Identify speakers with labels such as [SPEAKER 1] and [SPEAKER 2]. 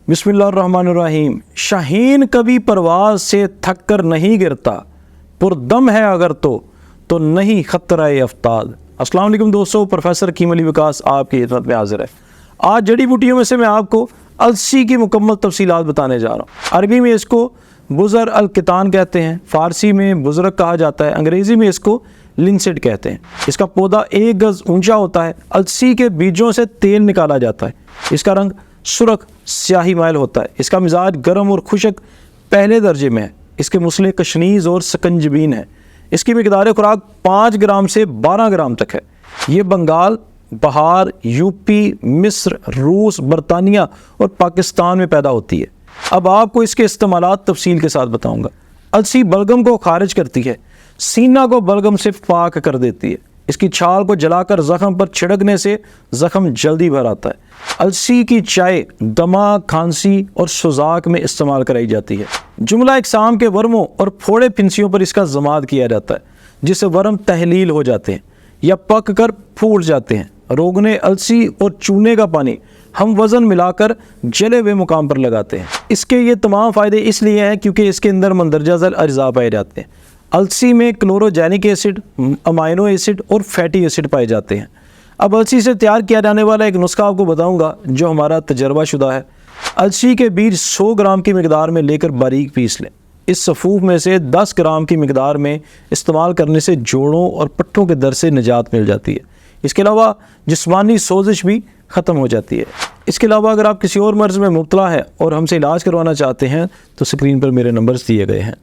[SPEAKER 1] बिस्मिल्लाहिर्रहमानिर्रहीम। शाहीन कभी परवाज से थक कर नहीं गिरता, पुरदम है अगर तो नहीं खतरा अफ्ताद। अस्सलाम वालेकुम दोस्तों, प्रोफेसर हकीम अली विकास आपकी खिदमत में हाजिर है। आज जड़ी बूटियों में से मैं आपको अलसी की मुकम्मल तफसीलात बताने जा रहा हूँ। अरबी में इसको बुज़र अल कितान कहते हैं, फ़ारसी में बुज़रक कहा जाता है, अंग्रेज़ी में इसको लिंसेट कहते हैं। इसका पौधा 1 गज़ ऊंचा होता है। अलसी के बीजों से तेल निकाला जाता है। इसका रंग सुर्ख स्याही माइल होता है। इसका मिजाज गर्म और खुशक पहले दर्जे में है। इसके मुसले कशनीज़ और सकंजबीन है। इसकी मिकदार खुराक 5 ग्राम से 12 ग्राम तक है। ये बंगाल, बहार, यूपी, मिस्र, रूस, बरतानिया और पाकिस्तान में पैदा होती है। अब आपको इसके इस्तेमालात तफसील के साथ बताऊंगा। अलसी बलगम को खारिज करती है, सीना को बलगम से पाक कर देती है। इसकी छाल को जलाकर ज़ख़म पर छिड़कने से ज़ख़म जल्दी भर आता है। अलसी की चाय दमा, खांसी और सुजाक में इस्तेमाल कराई जाती है। जुमला इकसाम के वर्मों और फोड़े फिंसियों पर इसका ज़माद किया जाता है, जिससे वर्म तहलील हो जाते हैं या पक कर फूट जाते हैं। रोगने अलसी और चूने का पानी हम वज़न मिलाकर जले हुए मुकाम पर लगाते हैं। इसके ये तमाम फ़ायदे इसलिए हैं क्योंकि इसके अंदर मंदरजा ज़ैल अज्जा पाए जाते हैं। अलसी में क्लोरोजेनिक एसिड, अमाइनो एसिड और फैटी एसिड पाए जाते हैं। अब अलसी से तैयार किया जाने वाला एक नुस्खा आपको बताऊंगा जो हमारा तजर्बा शुदा है। अलसी के बीज 100 ग्राम की मिकदार में लेकर बारीक पीस लें। इस सफ़ूफ में से 10 ग्राम की मिकदार में इस्तेमाल करने से जोड़ों और पट्टों के दर्द से निजात मिल जाती है। इसके अलावा जिस्मानी सोजिश भी ख़त्म हो जाती है। इसके अलावा अगर आप किसी और मर्ज़ में मुब्तला है और हमसे इलाज करवाना चाहते हैं तो स्क्रीन पर मेरे नंबर्स दिए गए हैं।